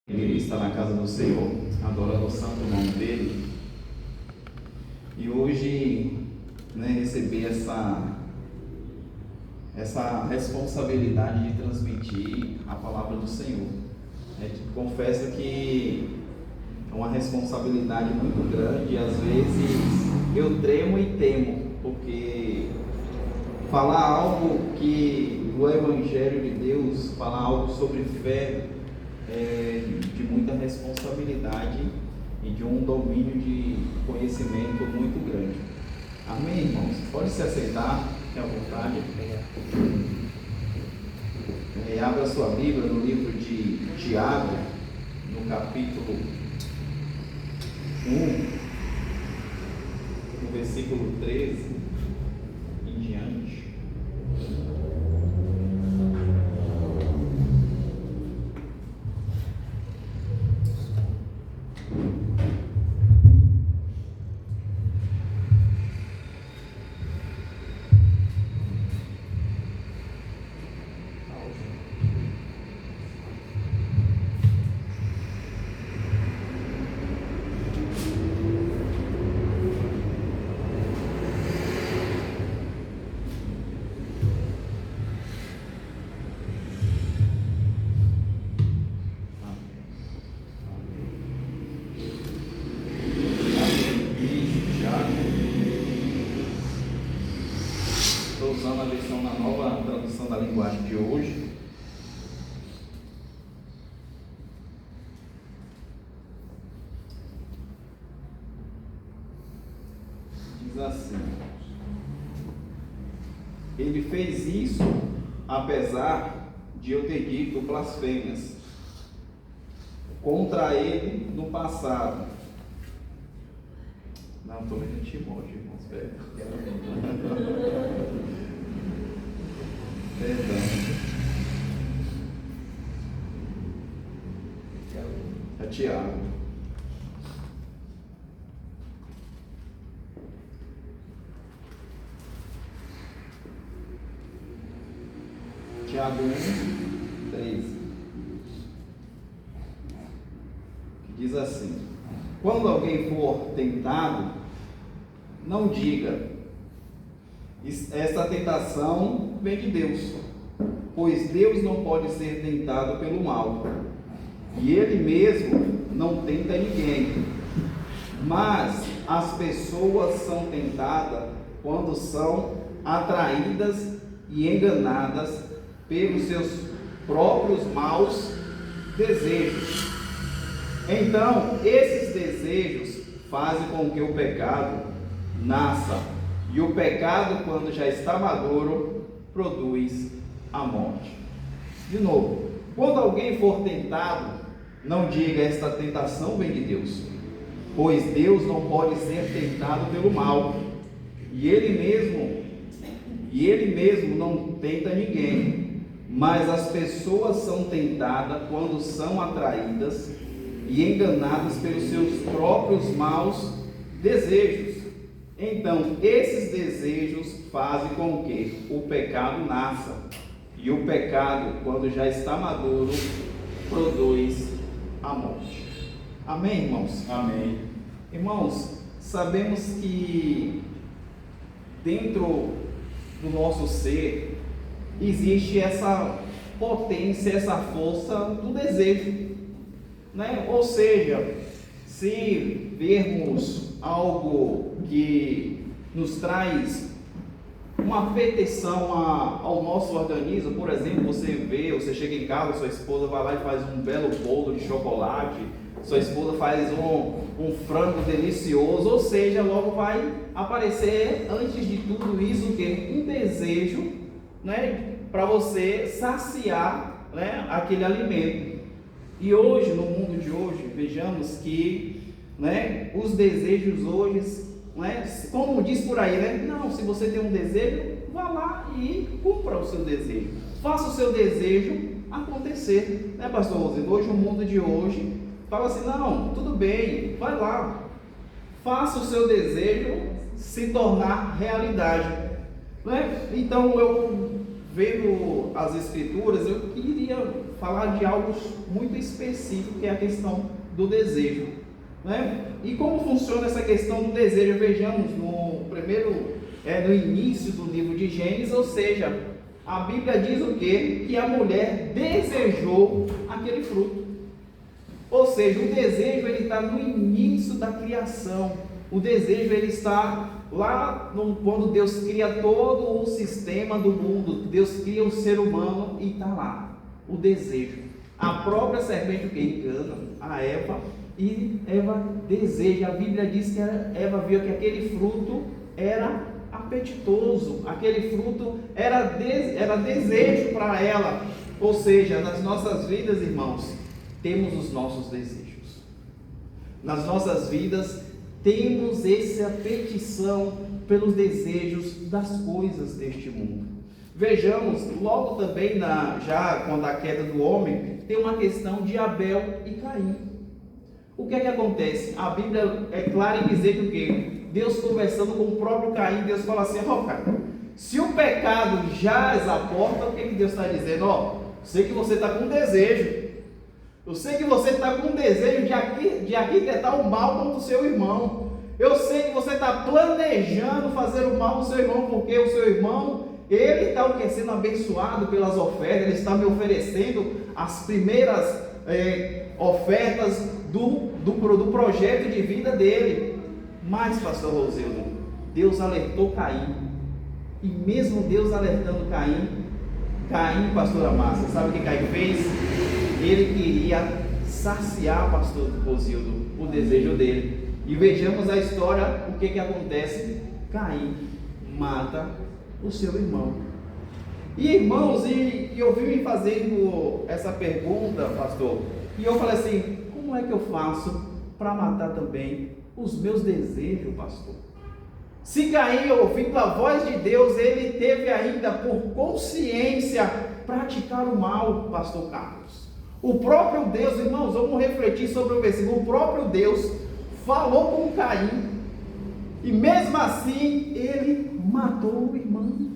Ele está na casa do Senhor, adorando o santo nome dele. E hoje, receber essa responsabilidade de transmitir a palavra do Senhor. Confesso que é uma responsabilidade muito grande e às vezes eu tremo e temo, porque falar algo que do Evangelho de Deus, falar algo sobre fé, de muita responsabilidade e de um domínio de conhecimento muito grande. Amém, irmãos? Pode se assentar, fique à vontade. Abra sua Bíblia no livro de Tiago, no capítulo 1, no versículo 13 em diante. Estou usando a versão na nova tradução da linguagem de hoje. Diz assim: ele fez isso apesar de eu ter dito blasfêmias contra ele no passado. Não, estou lendo Timóteo, irmãos. Perdão. É Tiago. Tiago 1, 13. Que diz assim: quando alguém for tentado, não diga, essa tentação vem de Deus, pois Deus não pode ser tentado pelo mal, e Ele mesmo não tenta ninguém. Mas as pessoas são tentadas quando são atraídas e enganadas pelos seus próprios maus desejos. Então, esses desejos fazem com que o pecado nasça, e o pecado, quando já está maduro, produz a morte. De novo, quando alguém for tentado, não diga, esta tentação vem de Deus, pois Deus não pode ser tentado pelo mal, e Ele mesmo não tenta ninguém. Mas as pessoas são tentadas quando são atraídas e enganadas pelos seus próprios maus desejos. Então, esses desejos fazem com que o pecado nasça, e o pecado, quando já está maduro, produz a morte. Amém, irmãos? Amém. Irmãos, sabemos que dentro do nosso ser existe essa potência, essa força do desejo, Ou seja, se vermos algo que nos traz uma afetação ao nosso organismo, por exemplo, você chega em casa, sua esposa vai lá e faz um belo bolo de chocolate, sua esposa faz um frango delicioso, ou seja, logo vai aparecer, antes de tudo isso, o quê? Um desejo, para você saciar, aquele alimento. E hoje, no mundo de hoje, vejamos que, os desejos hoje, como diz por aí, não, se você tem um desejo, vá lá e cumpra o seu desejo, faça o seu desejo acontecer, pastor Rosendo? Hoje, o mundo de hoje fala assim, não, tudo bem, vai lá, faça o seu desejo se tornar realidade, Então, eu vendo as escrituras, eu queria falar de algo muito específico, que é a questão do desejo, né? E como funciona essa questão do desejo? Vejamos no início do livro de Gênesis, ou seja, a Bíblia diz o quê? Que a mulher desejou aquele fruto. Ou seja, o desejo ele está no início da criação. O desejo ele está lá quando Deus cria todo o sistema do mundo. Deus cria o ser humano e está lá o desejo. A própria serpente o que engana a Eva, e Eva deseja. A Bíblia diz que Eva viu que aquele fruto era apetitoso, aquele fruto era desejo para ela. Ou seja, nas nossas vidas, irmãos, temos os nossos desejos. Nas nossas vidas temos essa petição pelos desejos das coisas deste mundo. Vejamos, logo também, já quando a queda do homem, tem uma questão de Abel e Caim. O que é que acontece? A Bíblia é clara em dizer que o quê? Deus conversando com o próprio Caim, Deus fala assim: Caim, se o pecado jaz à porta, o que que Deus está dizendo? Sei que você está com desejo. Eu sei que você está com desejo de arquitetar o mal contra o seu irmão. Eu sei que você está planejando fazer o mal ao seu irmão, porque o seu irmão, ele está sendo abençoado pelas ofertas, ele está me oferecendo as primeiras ofertas do projeto de vida dele. Mas, pastor Rosildo, Deus alertou Caim. E mesmo Deus alertando Caim, pastora Márcia, sabe o que Caim fez? Ele queria saciar, pastor Rosildo, o desejo dele. E vejamos a história, o que acontece? Caim mata o seu irmão. E irmãos, eu vim me fazendo essa pergunta, pastor, e eu falei assim: como é que eu faço para matar também os meus desejos, pastor? Se Caim, ouvindo a voz de Deus, ele teve ainda por consciência praticar o mal, pastor Carlos. O próprio Deus, irmãos, vamos refletir sobre o versículo. O próprio Deus falou com Caim, e mesmo assim ele matou o irmão.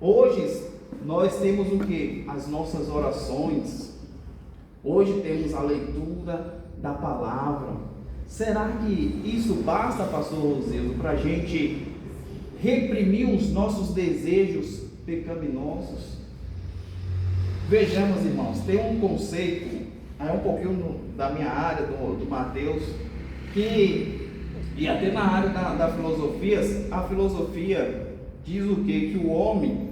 Hoje nós temos o que? As nossas orações. Hoje temos a leitura da palavra. Será que isso basta, pastor Rosildo, para a gente reprimir os nossos desejos pecaminosos? Vejamos, irmãos, tem um conceito, um pouquinho da minha área, do Mateus, e até na área da filosofia, a filosofia diz o quê? Que o homem,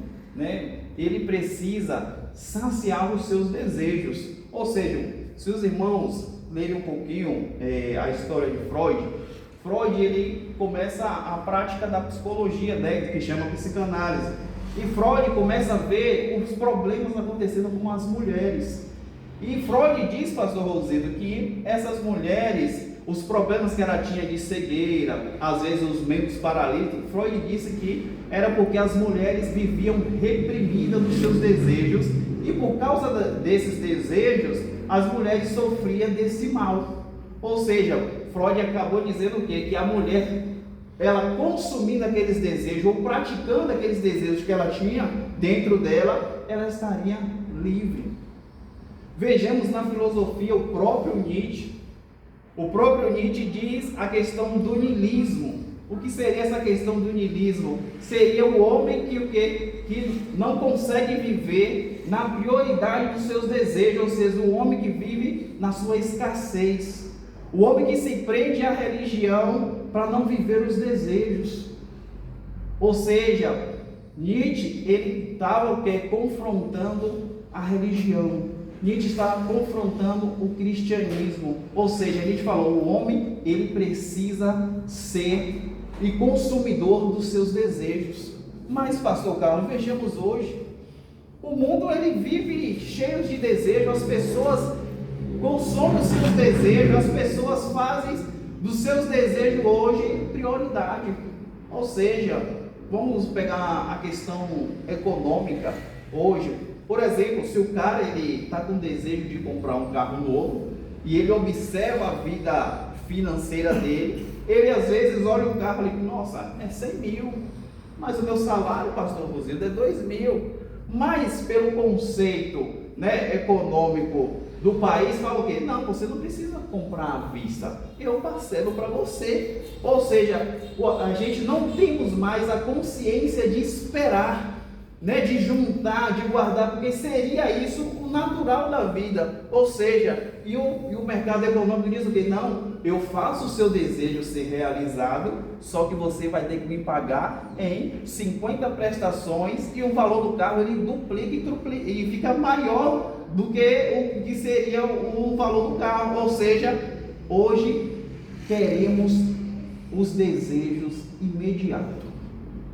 ele precisa saciar os seus desejos. Ou seja, se os irmãos lerem um pouquinho a história de Freud, ele começa a prática da psicologia, que chama psicanálise. E Freud começa a ver os problemas acontecendo com as mulheres. E Freud diz, pastor Rosildo, que essas mulheres, os problemas que ela tinha de cegueira, às vezes os membros paralíticos, Freud disse que era porque as mulheres viviam reprimidas nos seus desejos, e por causa desses desejos, as mulheres sofriam desse mal. Ou seja, Freud acabou dizendo o quê? Que a mulher, ela consumindo aqueles desejos, ou praticando aqueles desejos que ela tinha dentro dela, ela estaria livre. Vejamos na filosofia o próprio Nietzsche. O próprio Nietzsche diz a questão do niilismo. O que seria essa questão do niilismo? Seria o homem que não consegue viver na prioridade dos seus desejos, ou seja, o homem que vive na sua escassez. O homem que se prende à religião para não viver os desejos. Ou seja, Nietzsche, ele estava confrontando a religião. Nietzsche estava confrontando o cristianismo. Ou seja, Nietzsche falou: o homem, ele precisa ser e consumidor dos seus desejos. Mas, pastor Carlos, vejamos hoje, o mundo ele vive cheio de desejos, as pessoas consomem os seus desejos, as pessoas fazem dos seus desejos hoje prioridade. Ou seja, vamos pegar a questão econômica hoje. Por exemplo, se o cara está com desejo de comprar um carro novo e ele observa a vida financeira dele, ele às vezes olha o carro e diz: nossa, é 100 mil, mas o meu salário, pastor Rosildo, é 2 mil. Mas pelo conceito, né, econômico do país, fala o quê? Não, você não precisa comprar à vista, eu parcelo para você. Ou seja, a gente não temos mais a consciência de esperar, né, de juntar, de guardar, porque seria isso o natural da vida. Ou seja, e o mercado econômico diz o quê? Não, eu faço o seu desejo ser realizado, só que você vai ter que me pagar em 50 prestações, e o valor do carro ele duplica e triplica, e fica maior do que o que seria o valor do carro. Ou seja, hoje queremos os desejos imediatos.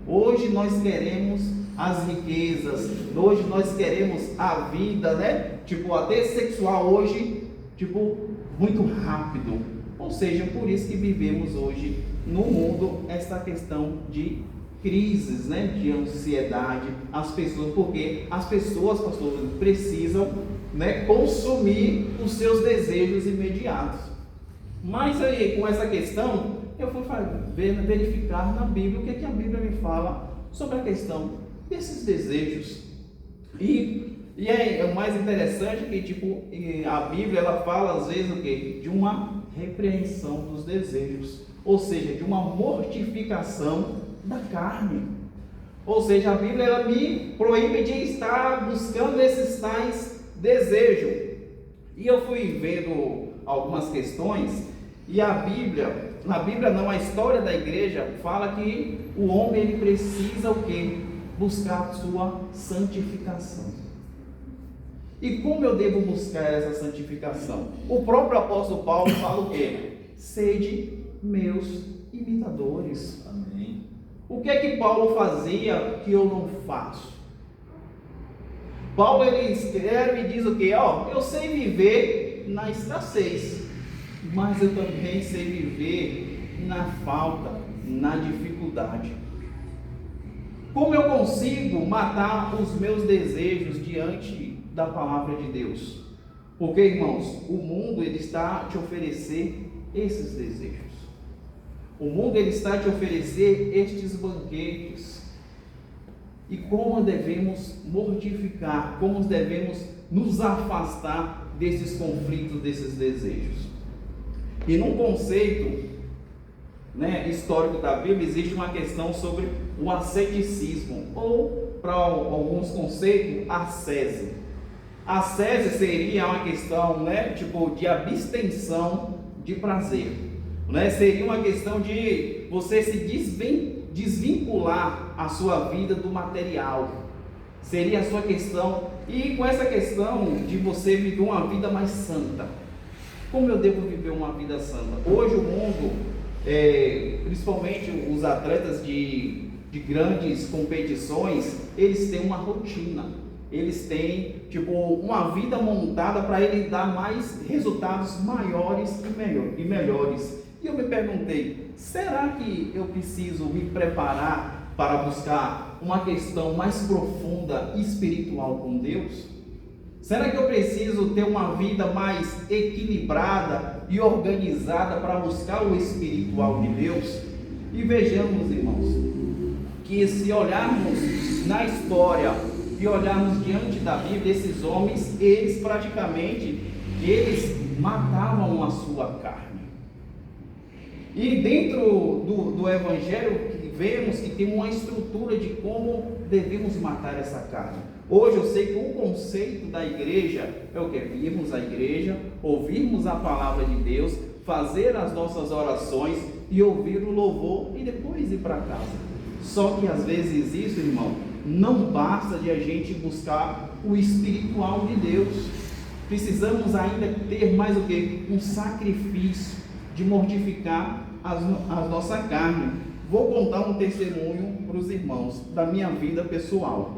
Hoje nós queremos as riquezas, hoje nós queremos a vida, né? Tipo, até sexual hoje, tipo, muito rápido. Ou seja, por isso que vivemos hoje no mundo essa questão de crises, né? De ansiedade, as pessoas, porque as pessoas, pastor, precisam, né, consumir os seus desejos imediatos. Mas aí, com essa questão, eu fui verificar na Bíblia o que a Bíblia me fala sobre a questão desses desejos. E o mais interessante que, tipo, a Bíblia ela fala às vezes o quê? De uma repreensão dos desejos, ou seja, de uma mortificação da carne. Ou seja, a Bíblia ela me proíbe de estar buscando esses tais desejos. E eu fui vendo algumas questões, e a história da igreja fala que o homem ele precisa o quê? Buscar a sua santificação. E como eu devo buscar essa santificação? O próprio apóstolo Paulo fala o quê? Sede meus imitadores. Amém. O que é que Paulo fazia que eu não faço? Paulo ele escreve e diz o quê? Eu sei viver na escassez, mas eu também sei viver na falta, na dificuldade. Como eu consigo matar os meus desejos diante da palavra de Deus? Porque, irmãos, o mundo ele está a te oferecer esses desejos. O mundo ele está a te oferecer estes banquetes. E como devemos mortificar, como devemos nos afastar desses conflitos, desses desejos? E num conceito, né, histórico da Bíblia, existe uma questão sobre o asceticismo, ou para alguns conceitos, ascese. Ascese seria uma questão, né, tipo de abstenção de prazer, né? Seria uma questão de você se desvincular a sua vida do material. Seria a sua questão, e com essa questão de você viver uma vida mais santa. Como eu devo viver uma vida santa? Hoje o mundo, principalmente os atletas de grandes competições, eles têm uma rotina, eles têm tipo uma vida montada para ele dar mais resultados maiores e melhores. E eu me perguntei, será que eu preciso me preparar para buscar uma questão mais profunda espiritual com Deus? Será que eu preciso ter uma vida mais equilibrada e organizada para buscar o espiritual de Deus? E vejamos, irmãos, que se olharmos na história e olharmos diante da Bíblia, esses homens, eles praticamente, eles matavam a sua carne. E dentro do Evangelho, vemos que tem uma estrutura de como devemos matar essa carne. Hoje eu sei que o conceito da igreja é o que? Virmos à igreja, ouvirmos a palavra de Deus, fazer as nossas orações e ouvir o louvor e depois ir para casa. Só que às vezes isso, irmão, não basta de a gente buscar o espiritual de Deus. Precisamos ainda ter mais o que? Um sacrifício de mortificar a nossa carne. Vou contar um testemunho para os irmãos da minha vida pessoal.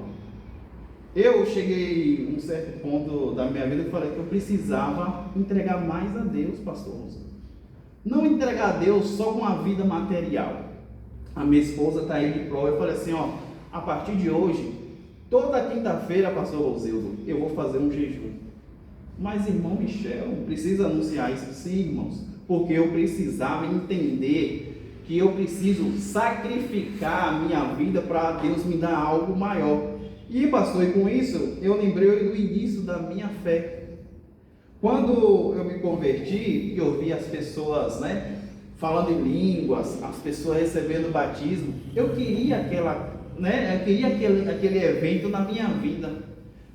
Eu cheguei a um certo ponto da minha vida e falei que eu precisava entregar mais a Deus, pastor Rosa. Não entregar a Deus só com a vida material. A minha esposa está aí de prova. Eu falei assim, a partir de hoje, toda quinta-feira, pastor Rosildo, eu vou fazer um jejum. Mas irmão Michel, não precisa anunciar isso? Sim, irmãos, porque eu precisava entender que eu preciso sacrificar a minha vida para Deus me dar algo maior. E pastor, e com isso eu lembrei do início da minha fé. Quando eu me converti, eu vi as pessoas, né, falando em línguas, as pessoas recebendo o batismo, eu queria aquele evento na minha vida,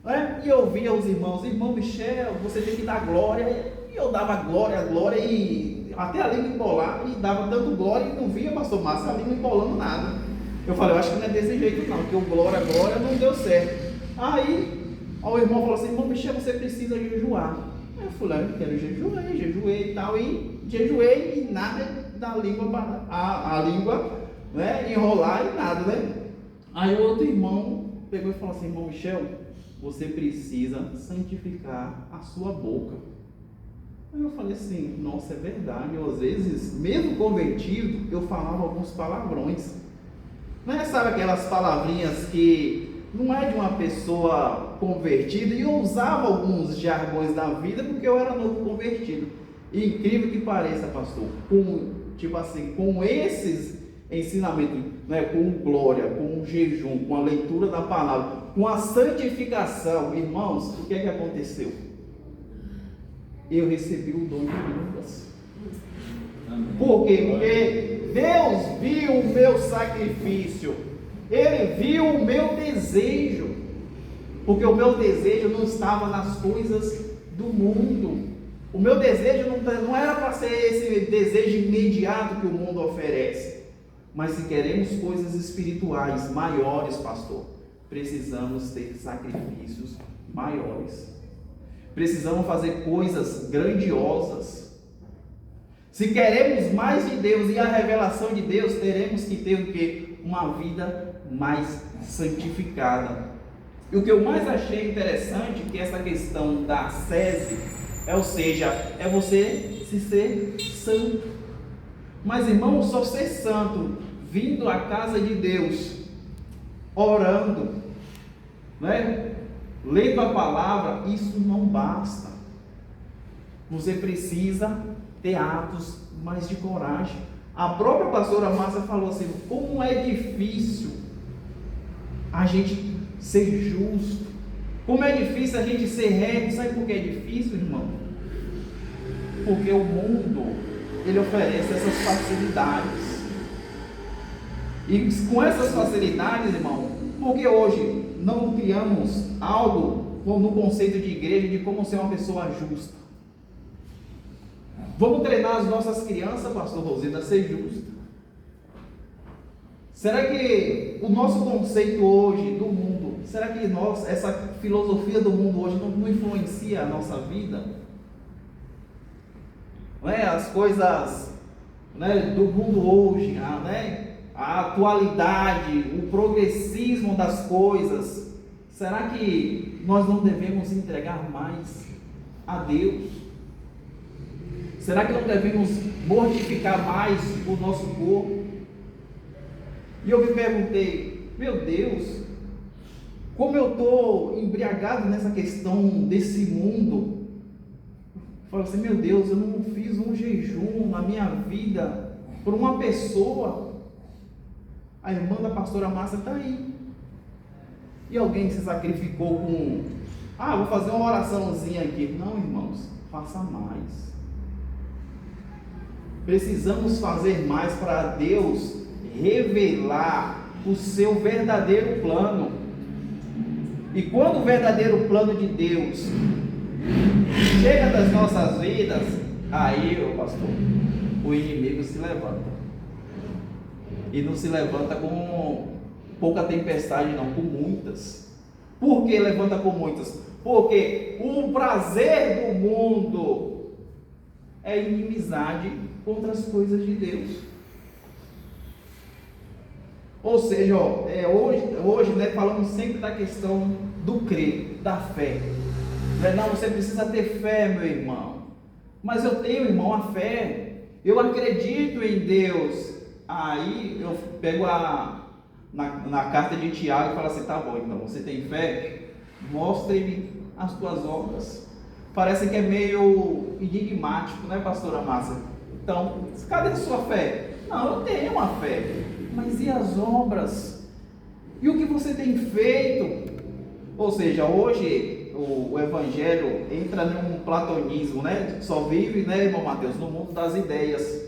né? E eu via os irmãos, irmão Michel, você tem que dar glória, e eu dava glória, e até a língua embolava, e dava tanto glória, e não via, pastor Márcio, a língua embolando nada. Eu falei, eu acho que não é desse jeito não, porque o glória não deu certo. Aí, o irmão falou assim, irmão Michel, você precisa jejuar. Aí eu falei, eu quero jejuei e tal, e jejuei e nada da língua, a língua, né, enrolar e nada, né? Aí o outro irmão pegou e falou assim, irmão Michel, você precisa santificar a sua boca. Aí eu falei assim, nossa, é verdade, eu às vezes, mesmo convertido, eu falava alguns palavrões. Não é, sabe, aquelas palavrinhas que não é de uma pessoa convertida, e eu usava alguns jargões da vida porque eu era novo convertido. E incrível que pareça, pastor, com esses ensinamentos, né, com glória, com o jejum, com a leitura da palavra, com a santificação, irmãos, o que é que aconteceu? Eu recebi o dom de línguas. Por quê? Porque Deus viu o meu sacrifício, Ele viu o meu desejo, porque o meu desejo não estava nas coisas do mundo. O meu desejo não era para ser esse desejo imediato que o mundo oferece, mas se queremos coisas espirituais maiores, pastor, precisamos ter sacrifícios maiores, precisamos fazer coisas grandiosas. Se queremos mais de Deus e a revelação de Deus, teremos que ter o quê? Uma vida mais santificada. E o que eu mais achei interessante, que essa questão da ascese, ou seja, é você se ser santo. Mas irmão, só ser santo, vindo à casa de Deus, orando, né? Lendo a palavra, isso não basta. Você precisa ter atos mais de coragem. A própria pastora Márcia falou assim, como é difícil a gente ser justo, como é difícil a gente ser reto. Sabe por que é difícil, irmão? Porque o mundo, ele oferece essas facilidades, e com essas facilidades, irmão, porque hoje não criamos algo no conceito de igreja de como ser uma pessoa justa. Vamos treinar as nossas crianças, pastor Rosina, a ser justa. Será que o nosso conceito hoje do mundo, será que essa filosofia do mundo hoje não influencia a nossa vida? Não é? As coisas, né, do mundo hoje, né? A atualidade, o progressismo das coisas, será que nós não devemos entregar mais a Deus? Será que não devemos mortificar mais o nosso corpo? E eu me perguntei, meu Deus, como eu estou embriagado nessa questão desse mundo. Falei assim, meu Deus, eu não fiz um jejum na minha vida por uma pessoa. A irmã da pastora Márcia está aí. E alguém se sacrificou com, vou fazer uma oraçãozinha aqui. Não, irmãos, faça mais. Precisamos fazer mais para Deus revelar o seu verdadeiro plano. E quando o verdadeiro plano de Deus chega das nossas vidas, aí, pastor, o inimigo se levanta. E não se levanta com pouca tempestade, não, com muitas. Por que levanta com muitas? Porque o prazer do mundo é inimizade contra as coisas de Deus. Ou seja, hoje, né, falamos sempre da questão do crer, da fé. Não, você precisa ter fé, meu irmão. Mas eu tenho, irmão, a fé. Eu acredito em Deus. Aí eu pego na carta de Tiago e falo assim, tá bom, então você tem fé? Mostre-me as tuas obras. Parece que é meio enigmático, né, pastora Márcia? Então, cadê a sua fé? Não, eu tenho uma fé. Mas e as obras? E o que você tem feito? Ou seja, hoje o evangelho entra num platonismo, né? Só vive, né, irmão Mateus, no mundo das ideias.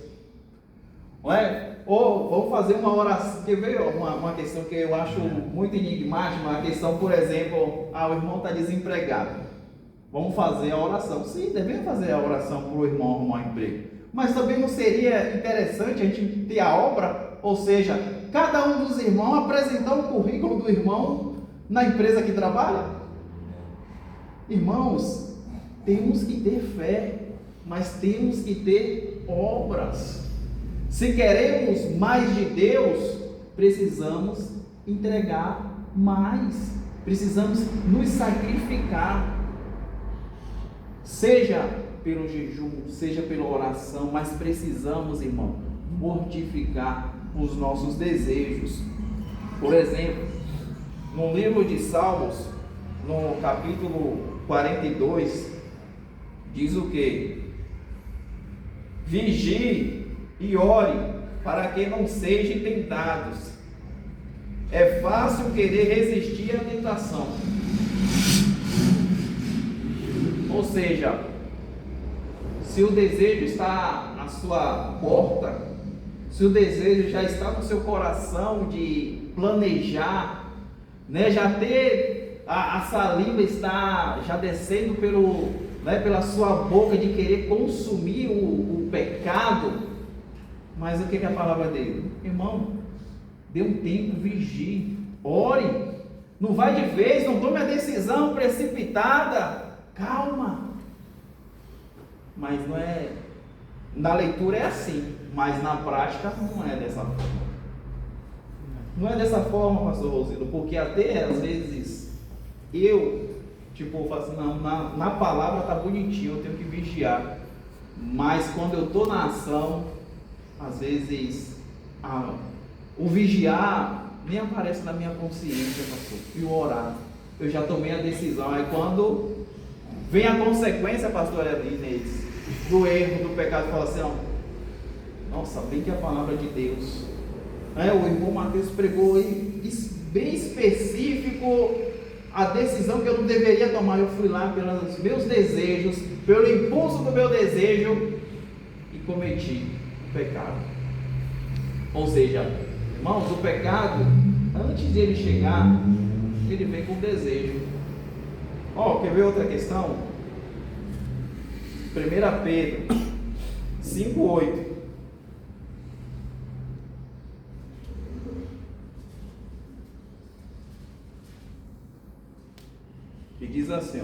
Não é? Ou vamos fazer uma oração, quer ver uma questão que eu acho muito enigmática, uma questão, por exemplo, o irmão está desempregado. Vamos fazer a oração. Sim, devemos fazer a oração para o irmão arrumar um emprego. Mas também não seria interessante a gente ter a obra, ou seja, cada um dos irmãos apresentar o currículo do irmão na empresa que trabalha? Irmãos, temos que ter fé, mas temos que ter obras. Se queremos mais de Deus, precisamos entregar mais, precisamos nos sacrificar, seja pelo jejum, seja pela oração, mas precisamos, irmão, mortificar os nossos desejos. Por exemplo, no livro de Salmos, no capítulo 42, diz o que? Vigie e ore, para que não sejam tentados. É fácil querer resistir à tentação. Ou seja, se o desejo está na sua porta, se o desejo já está no seu coração de planejar, né, já ter a saliva está já descendo pela sua boca de querer consumir o pecado, mas o que é a palavra dele? Irmão, dê um tempo, vigie, ore, não vai de vez, não tome a decisão precipitada, calma. Mas não é, na leitura é assim, mas na prática não é dessa forma. Não é dessa forma, pastor Rosino, porque até às vezes eu, falo assim, não, na palavra tá bonitinho, eu tenho que vigiar, mas quando eu estou na ação, às vezes o vigiar nem aparece na minha consciência, pastor, e o orar, eu já tomei a decisão, aí quando vem a consequência, pastor Inês, do erro, do pecado, fala assim, nossa, bem que a palavra de Deus, o irmão Mateus pregou aí, bem específico, a decisão que eu não deveria tomar, eu fui lá pelos meus desejos, pelo impulso do meu desejo, e cometi o pecado. Ou seja, irmãos, o pecado, antes de ele chegar, ele vem com desejo. Quer ver outra questão? 1 Pedro 5,8. Que diz assim,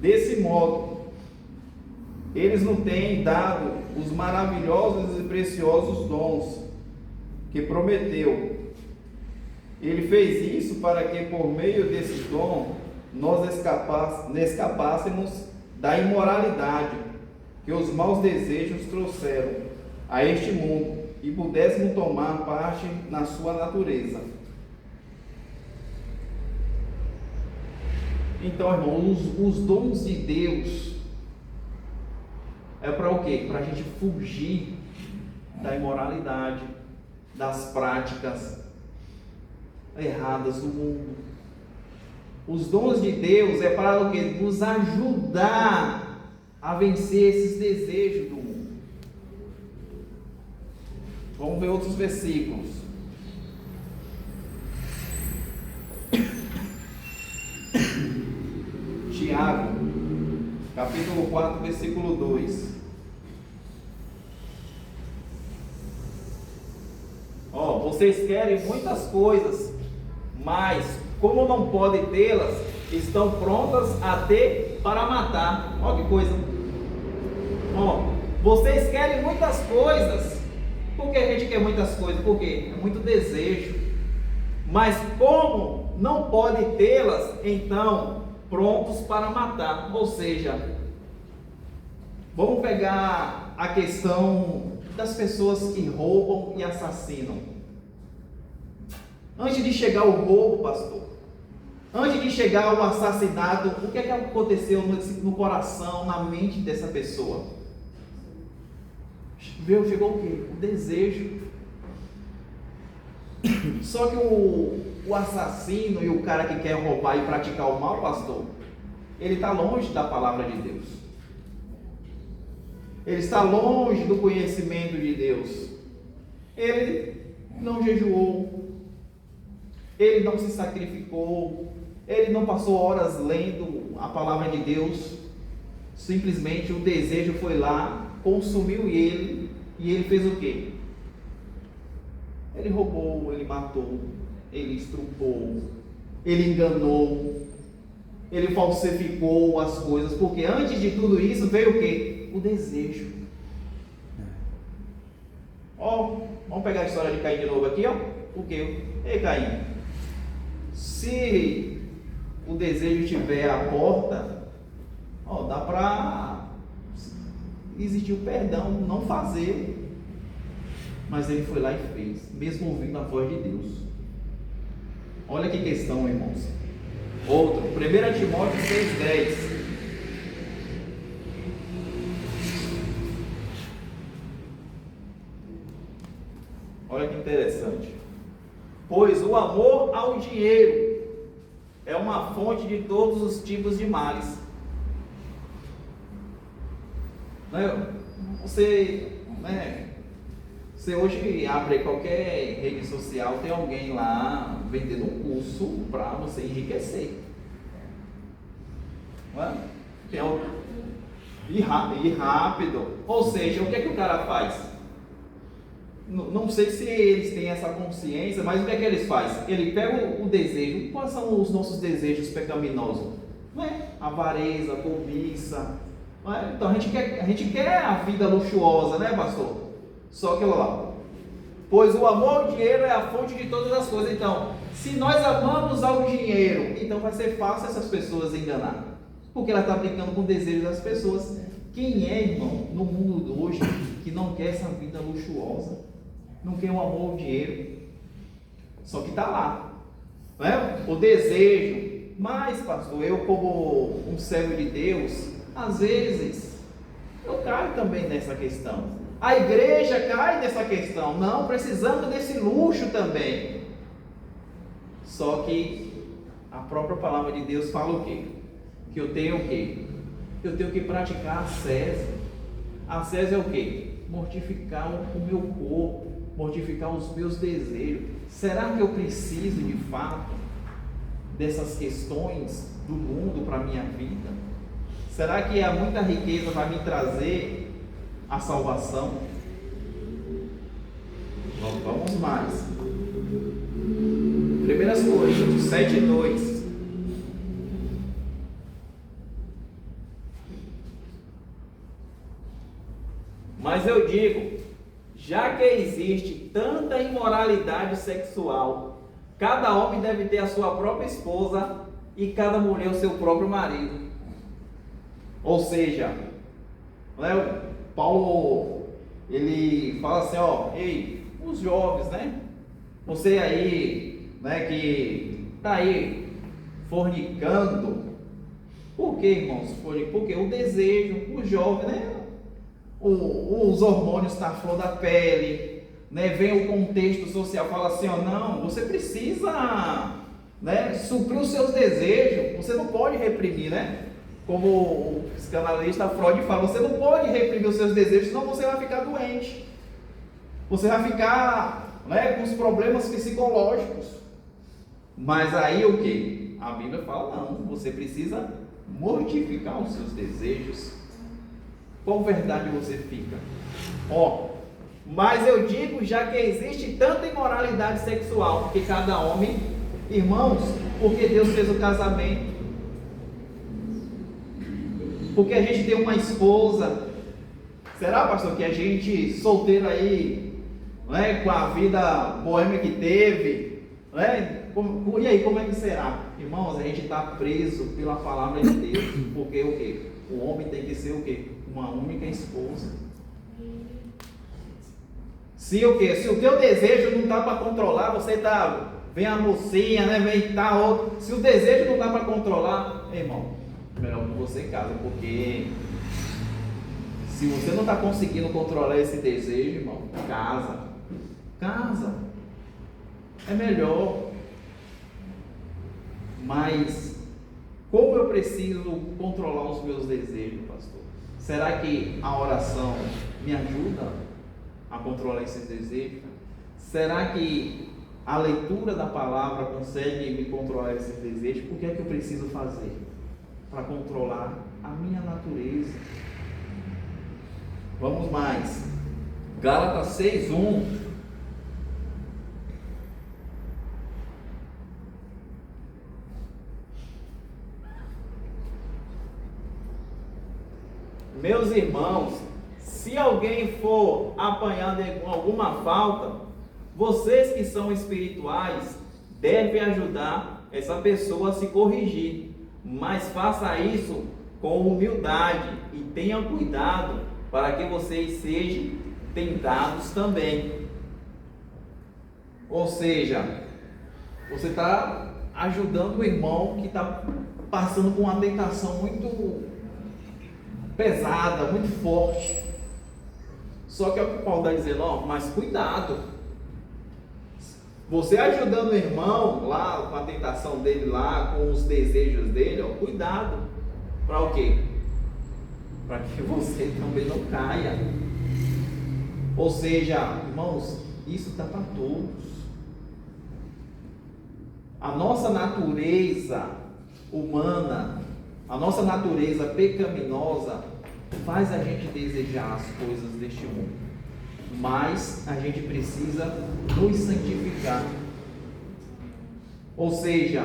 desse modo, eles nos têm dado os maravilhosos e preciosos dons que prometeu. Ele fez isso para que por meio desse dom nós escapássemos da imoralidade que os maus desejos trouxeram a este mundo e pudéssemos tomar parte na sua natureza. Então, irmão, os dons de Deus é para o quê? Para a gente fugir da imoralidade, das práticas erradas do mundo. Os dons de Deus é para o quê? Nos ajudar a vencer esses desejos do mundo. Vamos ver outros versículos. Tiago, capítulo 4, versículo 2. Vocês querem muitas coisas, mas como não podem tê-las, estão prontas até para matar. Que coisa. Vocês querem muitas coisas. Por que a gente quer muitas coisas? Porque é muito desejo. Mas como não pode tê-las, então prontos para matar. Ou seja, vamos pegar a questão das pessoas que roubam e assassinam. Antes de chegar o roubo, pastor, antes de chegar o assassinato, o que é que aconteceu no coração, na mente dessa pessoa? Chegou o quê? O desejo. Só que o assassino e o cara que quer roubar e praticar o mal, pastor, ele está longe da palavra de Deus. Ele está longe do conhecimento de Deus. Ele não jejuou, ele não se sacrificou, ele não passou horas lendo a palavra de Deus. Simplesmente o desejo foi lá, consumiu ele, e ele fez o quê? Ele roubou, ele matou, ele estrupou, ele enganou, ele falsificou as coisas, porque antes de tudo isso veio o quê? O desejo. Vamos pegar a história de Caim de novo aqui, o quê? Ei, Caim, se o desejo estiver à porta, dá para existir o perdão, não fazer. Mas ele foi lá e fez, mesmo ouvindo a voz de Deus. Olha que questão, irmãos. Outro, 1 Timóteo 6,10. Olha que interessante. Pois o amor ao dinheiro é uma fonte de todos os tipos de males. Você hoje abre qualquer rede social, tem alguém lá vendendo um curso para você enriquecer. E rápido. Ou seja, o que é que o cara faz? Não sei se eles têm essa consciência, mas o que é que eles fazem? Ele pega o desejo. Quais são os nossos desejos pecaminosos? Avareza, cobiça. Então a gente quer a vida luxuosa, né, pastor? Só que lá, pois o amor ao dinheiro é a fonte de todas as coisas. Então, se nós amamos ao dinheiro, então vai ser fácil essas pessoas enganar, porque ela está brincando com o desejo das pessoas. Quem é, irmão, no mundo hoje que não quer essa vida luxuosa, não quer o amor ao dinheiro? Só que está lá, o desejo. Mas, pastor, eu como um servo de Deus, às vezes eu caio também nessa questão. A igreja cai nessa questão. Não, precisamos desse luxo também. Só que a própria palavra de Deus fala o quê? Que eu tenho o quê? Eu tenho que praticar a ascese. A ascese é o quê? Mortificar o meu corpo, mortificar os meus desejos. Será que eu preciso de fato dessas questões do mundo para a minha vida? Será que muita riqueza vai me trazer a salvação? Vamos mais. 1 Coríntios 7,2. Mas eu digo, já que existe tanta imoralidade sexual, cada homem deve ter a sua própria esposa e cada mulher o seu próprio marido. Ou seja, Paulo, ele fala assim, ei, os jovens, você aí, que está aí fornicando. Por que, irmãos? Porque o desejo, o jovem, os hormônios estão à flor da pele, vem o contexto social, fala assim, não, você precisa, suprir os seus desejos, você não pode reprimir, Como o psicanalista Freud fala, você não pode reprimir os seus desejos, senão você vai ficar doente. Você vai ficar com os problemas psicológicos. Mas aí o que? A Bíblia fala, não, você precisa mortificar os seus desejos. Qual verdade você fica? Mas eu digo, já que existe tanta imoralidade sexual, porque cada homem, irmãos, porque Deus fez o casamento, porque a gente tem uma esposa. Será, pastor, que a gente solteiro aí, com a vida boêmia que teve, e aí como é que será? Irmãos, a gente está preso pela palavra de Deus, porque o quê? O homem tem que ser o quê? Uma única esposa. Se o quê? Se o teu desejo não dá para controlar, você vem a mocinha, vem outro. Se o desejo não dá para controlar, irmão, melhor que você casa, porque se você não está conseguindo controlar esse desejo, irmão, casa, é melhor. Mas como eu preciso controlar os meus desejos, pastor? Será que a oração me ajuda a controlar esses desejos? Será que a leitura da palavra consegue me controlar esses desejos? O que é que eu preciso fazer para controlar a minha natureza? Vamos mais. Gálatas 6:1. Meus irmãos, se alguém for apanhado em alguma falta, vocês que são espirituais devem ajudar essa pessoa a se corrigir, mas faça isso com humildade e tenha cuidado para que vocês sejam tentados também. Ou seja, você está ajudando o irmão que está passando por uma tentação muito pesada, muito forte. Só que é o que Paulo está dizendo, mas cuidado. Você ajudando o irmão lá com a tentação dele lá, com os desejos dele, cuidado. Para o quê? Para que você também não caia. Ou seja, irmãos, isso está para todos. A nossa natureza humana, a nossa natureza pecaminosa faz a gente desejar as coisas deste mundo, mas a gente precisa nos santificar. Ou seja,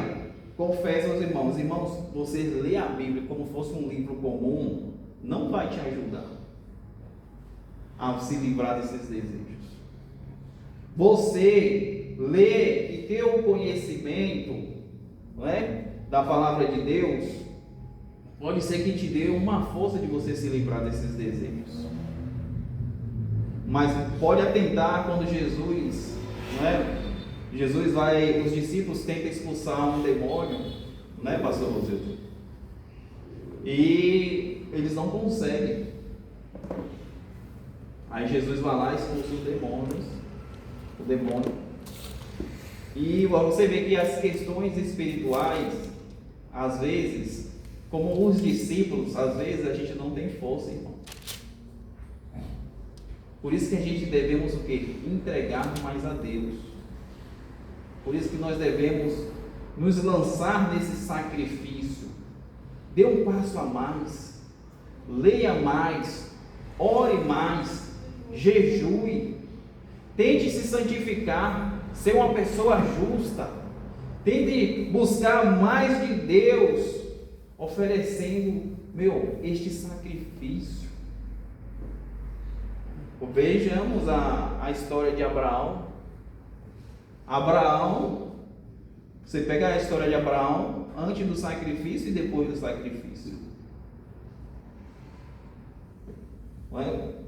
confesso aos irmãos, você ler a Bíblia como fosse um livro comum não vai te ajudar a se livrar desses desejos. Você ler e ter o conhecimento, da palavra de Deus, pode ser que te dê uma força de você se livrar desses desejos. Mas pode atentar quando Jesus vai, os discípulos tentam expulsar um demônio, pastor Rosildo? E eles não conseguem. Aí Jesus vai lá e expulsa o demônio. E você vê que as questões espirituais, às vezes, como os discípulos, às vezes a gente não tem força, irmão. Por isso que a gente devemos o quê? Entregar mais a Deus. Por isso que nós devemos nos lançar nesse sacrifício. Dê um passo a mais. Leia mais. Ore mais. Jejue. Tente se santificar. Ser uma pessoa justa. Tente buscar mais de Deus, oferecendo, este sacrifício. Vejamos a história de Abraão. Você pega a história de Abraão antes do sacrifício e depois do sacrifício.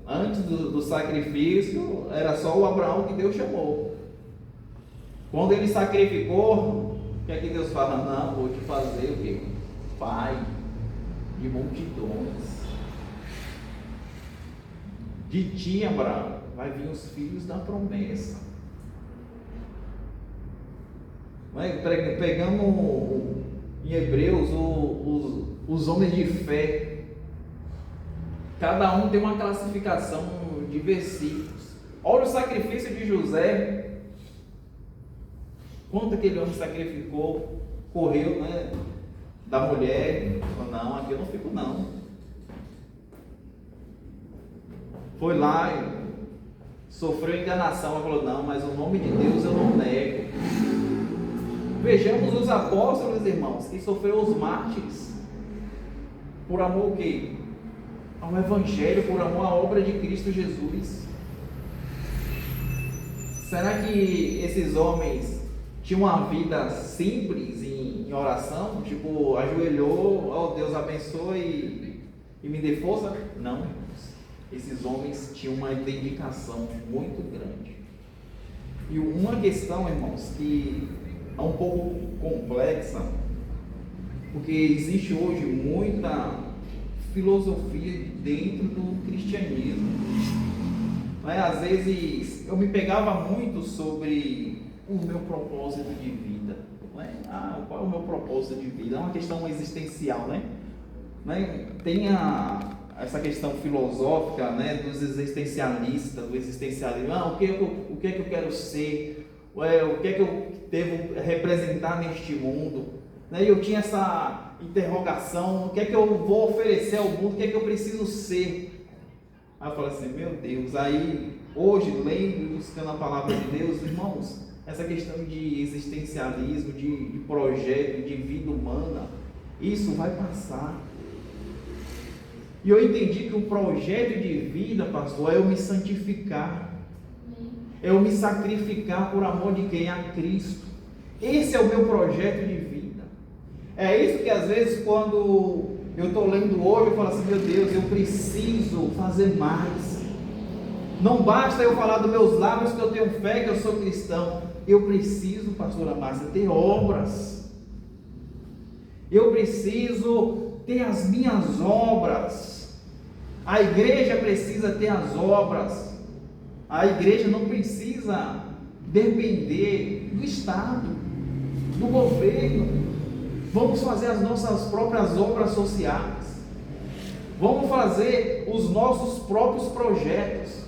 Antes do sacrifício era só o Abraão que Deus chamou. Quando ele sacrificou, o que é que Deus fala? Não, vou te fazer o quê? Pai de multidões. De ti, Abraão, vai vir os filhos da promessa. Pegamos em Hebreus os homens de fé. Cada um tem uma classificação de versículos. Olha o sacrifício de José. Quanto aquele homem sacrificou, correu, da mulher, falou, não, aqui eu não fico não. Foi lá e sofreu enganação, ela falou, não, mas o nome de Deus eu não nego. Vejamos os apóstolos, irmãos, que sofreram os mártires, por amor ao quê? Ao Evangelho, por amor à obra de Cristo Jesus. Será que esses homens tinham uma vida simples em oração? Tipo, ajoelhou, Deus abençoe e me dê força? Não, irmãos. Esses homens tinham uma dedicação muito grande. E uma questão, irmãos, que é um pouco complexa, porque existe hoje muita filosofia dentro do cristianismo. Às vezes eu me pegava muito sobre o meu propósito de vida. né? Qual é o meu propósito de vida? É uma questão existencial, né? Tem essa questão filosófica, né, dos existencialistas, do existencialismo. O que é que eu quero ser? O que é que eu devo representar neste mundo? Né? E eu tinha essa interrogação: o que é que eu vou oferecer ao mundo? O que é que eu preciso ser? Aí eu falei assim, meu Deus. Aí, hoje, lendo e buscando a palavra de Deus, irmãos, essa questão de existencialismo, de projeto, de vida humana, isso vai passar. E eu entendi que o projeto de vida, pastor, é eu me santificar, é eu me sacrificar por amor de quem? A Cristo. Esse é o meu projeto de vida. É isso que às vezes, quando eu estou lendo hoje, eu falo assim, meu Deus, eu preciso fazer mais. Não basta eu falar dos meus lábios que eu tenho fé, que eu sou cristão. Eu preciso, pastora Márcia, ter obras. Eu preciso ter as minhas obras. A igreja precisa ter as obras. A igreja não precisa depender do Estado, do governo. Vamos fazer as nossas próprias obras sociais. Vamos fazer os nossos próprios projetos.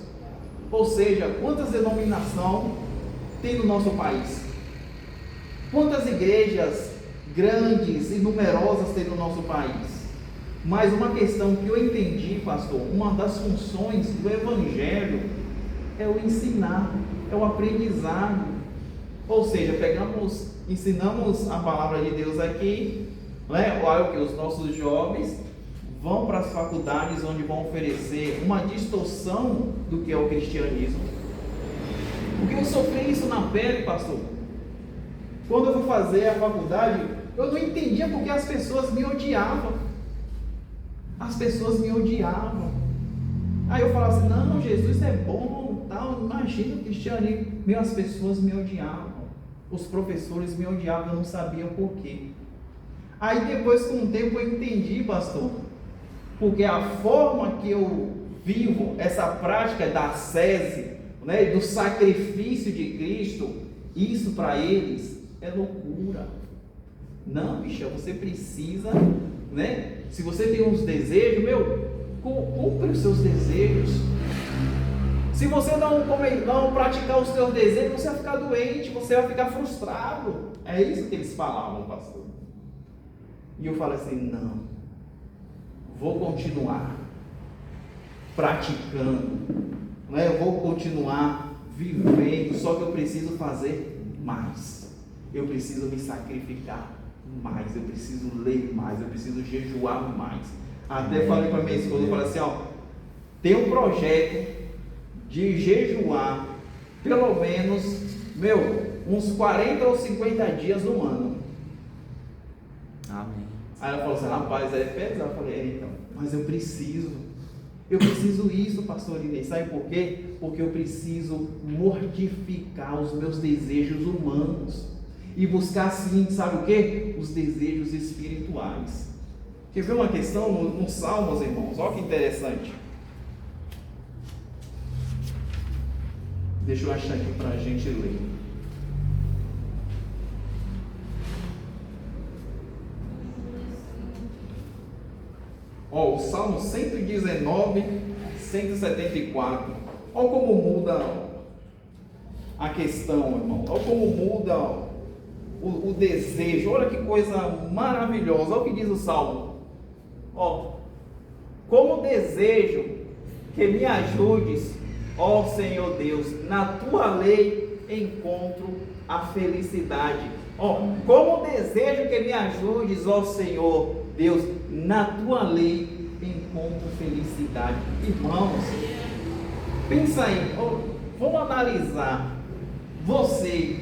Ou seja, quantas denominações tem no nosso país? Quantas igrejas grandes e numerosas tem no nosso país? Mas uma questão que eu entendi, pastor, uma das funções do Evangelho é o ensinar, é o aprendizado. Ou seja, ensinamos a palavra de Deus aqui, né? Olha que os nossos jovens vão para as faculdades onde vão oferecer uma distorção do que é o cristianismo. Porque eu sofri isso na pele, pastor. Quando eu fui fazer a faculdade, eu não entendia porque as pessoas me odiavam. As pessoas me odiavam. Aí eu falava assim, não, Jesus é bom, tal. Imagina o cristianismo. As pessoas me odiavam. Os professores me odiavam, eu não sabia por quê. Aí depois, com o tempo, eu entendi, pastor, porque a forma que eu vivo essa prática da ascese, né, do sacrifício de Cristo, isso para eles é loucura. Não, bicha, você precisa, né? Se você tem uns desejos, cumpre os seus desejos. Se você não praticar os seus desejos, você vai ficar doente, você vai ficar frustrado. É isso que eles falavam, pastor. E eu falei assim, não, vou continuar praticando, né? Eu vou continuar vivendo, só que eu preciso fazer mais. Eu preciso me sacrificar mais, eu preciso ler mais, eu preciso jejuar mais. Até falei para minha esposa, eu falei assim, tem um projeto de jejuar pelo menos, uns 40 ou 50 dias no ano. Amém. Aí ela falou assim, rapaz, é pesado. Eu falei, então, mas eu preciso isso, pastor Inês. Sabe por quê? Porque eu preciso mortificar os meus desejos humanos e buscar sim, sabe o quê? Os desejos espirituais. Quer ver uma questão nos Salmos, irmãos? Olha que interessante. Deixa eu achar aqui para a gente ler. O Salmo 119, 174. Olha como muda a questão, irmão. Olha como muda o desejo. Olha que coisa maravilhosa. Olha o que diz o Salmo. Como desejo que me ajudes, ó Senhor Deus, na tua lei encontro a felicidade. Como desejo que me ajudes, ó Senhor Deus, na tua lei encontro felicidade. Irmãos, pensa aí, vamos analisar. Você,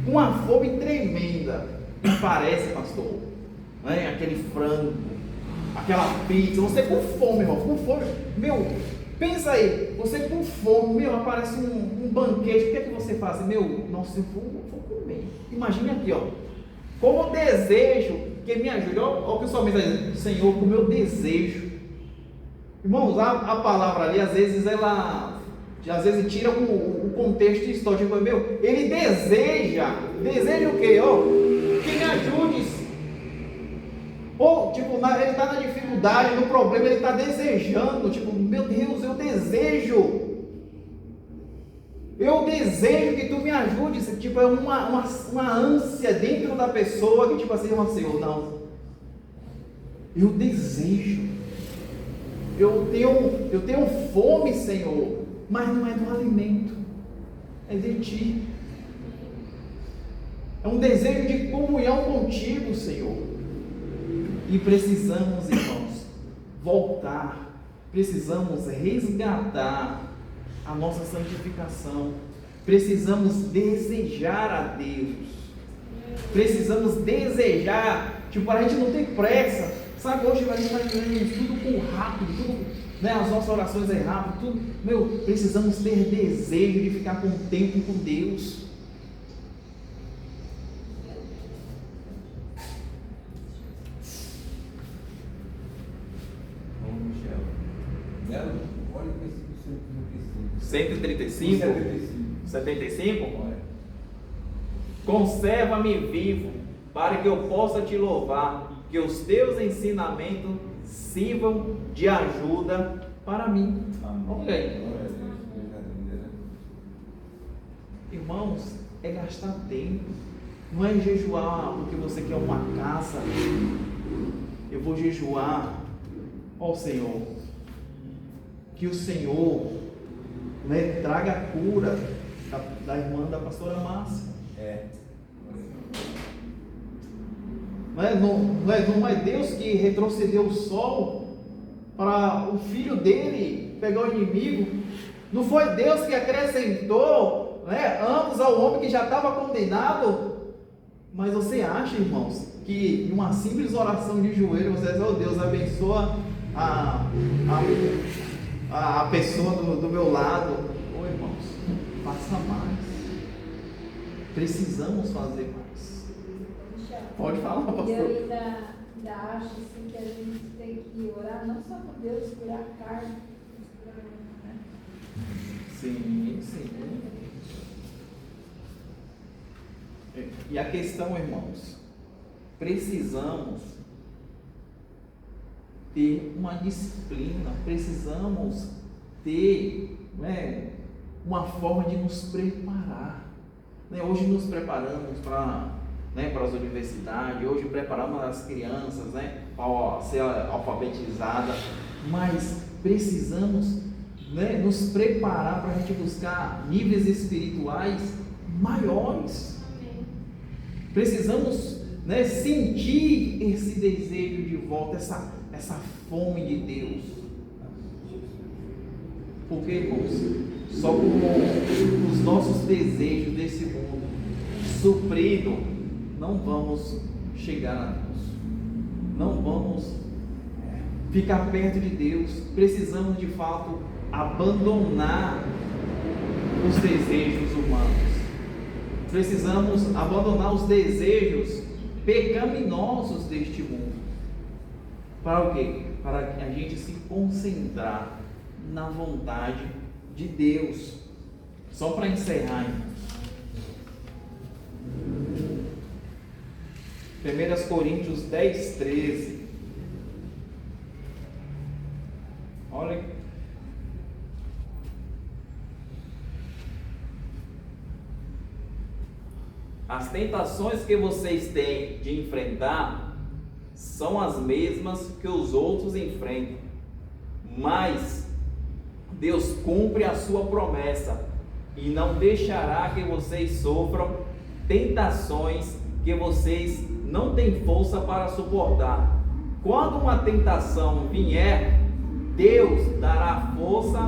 uma fome tremenda, não parece, pastor? Né? Aquele frango, aquela pizza, você com fome, irmão, com fome, pensa aí, você com fome, aparece um banquete, o que é que você faz? Nossa, eu vou comer. Imagine aqui, como desejo que me ajude. Olha o que o salmista está dizendo, Senhor, com o meu desejo. Irmãos, a palavra ali, às vezes, ela às vezes tira o contexto histórico, meu, ele deseja o quê? Que me ajude. Ou, tipo, ele está na dificuldade, no problema, ele está desejando, tipo, meu Deus, eu desejo que tu me ajudes. Tipo, é uma ânsia dentro da pessoa que, tipo assim, Senhor, não, eu desejo, eu tenho fome, Senhor, mas não é do alimento, é de Ti. É um desejo de comunhão contigo, Senhor. E precisamos, irmãos, voltar, precisamos resgatar a nossa santificação, precisamos desejar a Deus, precisamos desejar, tipo, a gente não tem pressa, sabe, hoje a gente vai ganhando tudo com rápido, tudo, né, as nossas orações é rápido, tudo, precisamos ter desejo de ficar com tempo com Deus. Olha o versículo 135. 75? Conserva-me vivo, para que eu possa te louvar, que os teus ensinamentos sirvam de ajuda para mim. Ok. Irmãos, é gastar tempo, não é jejuar porque você quer uma casa. Eu vou jejuar, ó Senhor, que o Senhor, né, traga a cura da irmã da pastora Márcia. Não é Deus que retrocedeu o sol para o filho dele pegar o inimigo. Não foi Deus que acrescentou, né, anos ao homem que já estava condenado. Mas você acha, irmãos, que em uma simples oração de joelho você diz, oh Deus, abençoa a pessoa do meu lado? Ô irmãos, faça mais. Precisamos fazer mais. Pode falar, pastor. Eu ainda acho assim, que a gente tem que orar não só para Deus curar a carne, mas curar, né? Sim. E a questão, irmãos, precisamos ter uma disciplina, precisamos ter, né, uma forma de nos preparar. Né? Hoje nos preparamos para as universidades, hoje preparamos as crianças, né, para ser alfabetizadas, mas precisamos, né, nos preparar para a gente buscar níveis espirituais maiores. Precisamos, né, sentir esse desejo de volta, essa fome de Deus. Porque, irmãos, só com os nossos desejos desse mundo suprido, não vamos chegar a Deus, não vamos ficar perto de Deus. Precisamos de fato abandonar os desejos humanos, precisamos abandonar os desejos pecaminosos deste mundo. Para o quê? Para a gente se concentrar na vontade de Deus. Só para encerrar, irmãos. 1 Coríntios 10, 13. Olha. As tentações que vocês têm de enfrentar são as mesmas que os outros enfrentam, mas Deus cumpre a sua promessa e não deixará que vocês sofram tentações que vocês não têm força para suportar. Quando uma tentação vier, Deus dará força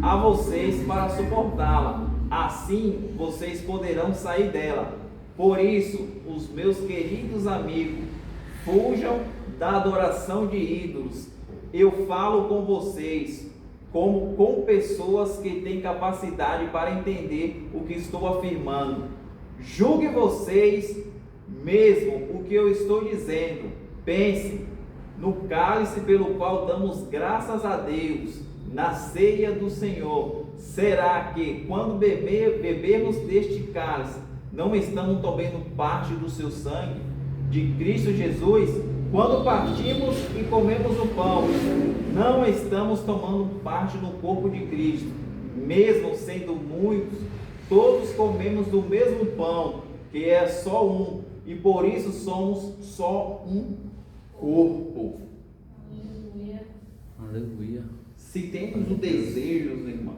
a vocês para suportá-la. Assim vocês poderão sair dela. Por isso, os meus queridos amigos, fujam da adoração de ídolos. Eu falo com vocês como com pessoas que têm capacidade para entender o que estou afirmando. Julgue vocês mesmo o que eu estou dizendo. Pense no cálice pelo qual damos graças a Deus. na ceia do Senhor, será que quando bebermos deste cálice, não estamos tomando parte do seu sangue, de Cristo Jesus? Quando partimos e comemos o pão, não estamos tomando parte no corpo de Cristo? Mesmo sendo muitos, todos comemos do mesmo pão, que é só um, e por isso somos só um corpo. Aleluia. Aleluia. Se temos o desejo, irmãos,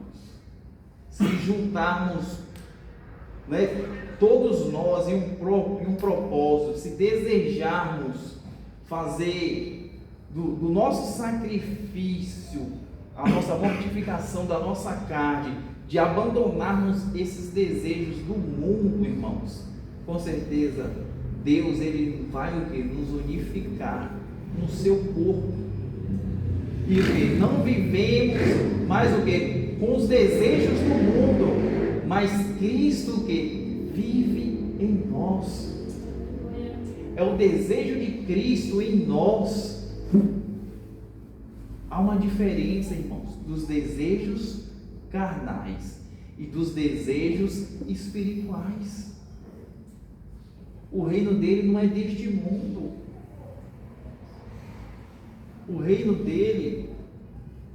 se juntarmos, né, todos nós em um propósito, se desejarmos fazer do nosso sacrifício, a nossa mortificação da nossa carne, de abandonarmos esses desejos do mundo, irmãos, com certeza Deus, Ele vai o que? Nos unificar no seu corpo. E o que? Não vivemos mais o que? Com os desejos do mundo, mas Cristo que vive em nós. É o desejo de Cristo em nós. Há uma diferença, irmãos, dos desejos carnais e dos desejos espirituais. O reino dele não é deste mundo. O reino dele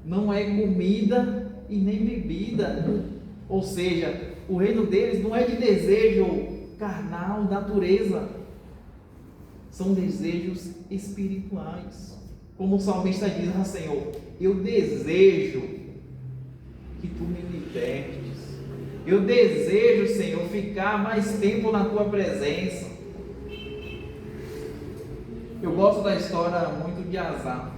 não é comida e nem bebida. Ou seja, o reino deles não é de desejo carnal, natureza. São desejos espirituais. Como o salmista diz: ah, Senhor, eu desejo que tu me libertes. Eu desejo, Senhor, ficar mais tempo na tua presença. Eu gosto da história muito de Asaf.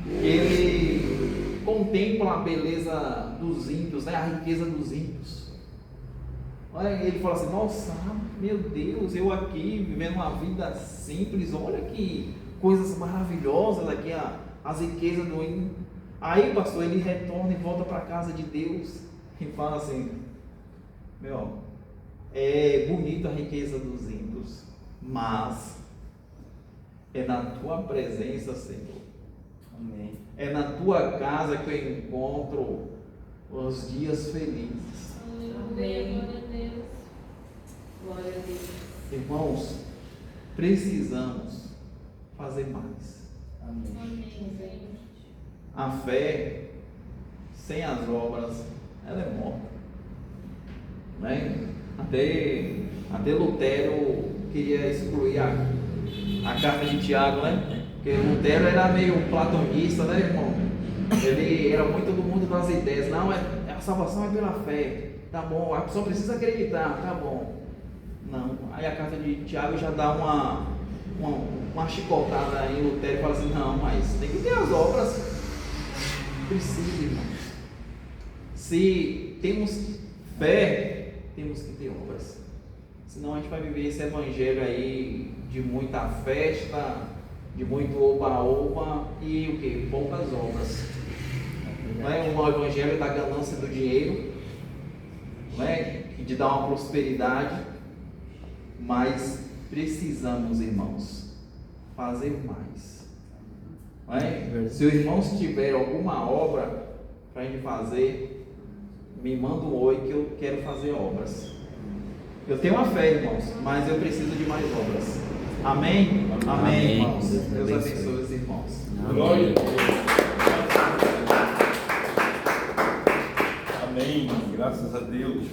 Ele contempla a beleza dos ímpios, né? A riqueza dos ímpios. Olha, ele fala assim: nossa, meu Deus, eu aqui vivendo uma vida simples, olha que coisas maravilhosas aqui, as riquezas do ímpio. Aí, pastor, ele retorna e volta para a casa de Deus e fala assim: meu, é bonita a riqueza dos ímpios, mas é na tua presença, Senhor. Amém. É na tua casa que eu encontro os dias felizes. Amém. Glória a Deus. Glória a Deus. Irmãos, precisamos fazer mais. Amém. Amém. A fé sem as obras, ela é morta, né? Até Lutero queria excluir a carta de Tiago, né? Porque Lutero era meio platonista, né, irmão? Ele era muito do mundo das ideias. Não, a salvação é pela fé. Tá bom, a pessoa precisa acreditar, tá bom. Não, aí a carta de Tiago já dá uma chicotada em Lutero e fala assim: não, mas tem que ter as obras. Precisa, irmãos. Se temos fé, temos que ter obras. Senão a gente vai viver esse evangelho aí de muita festa, de muito oba-oba e o que? Poucas obras. Não é um evangelho da ganância do dinheiro, não é? De dar uma prosperidade, mas precisamos, irmãos, fazer mais. Não é? Se os irmãos tiverem alguma obra para a gente fazer, me manda um oi que eu quero fazer obras. Eu tenho uma fé, irmãos, mas eu preciso de mais obras. Amém? Amém, irmãos. Deus abençoe os irmãos. Glória a Deus. Amém. Graças a Deus.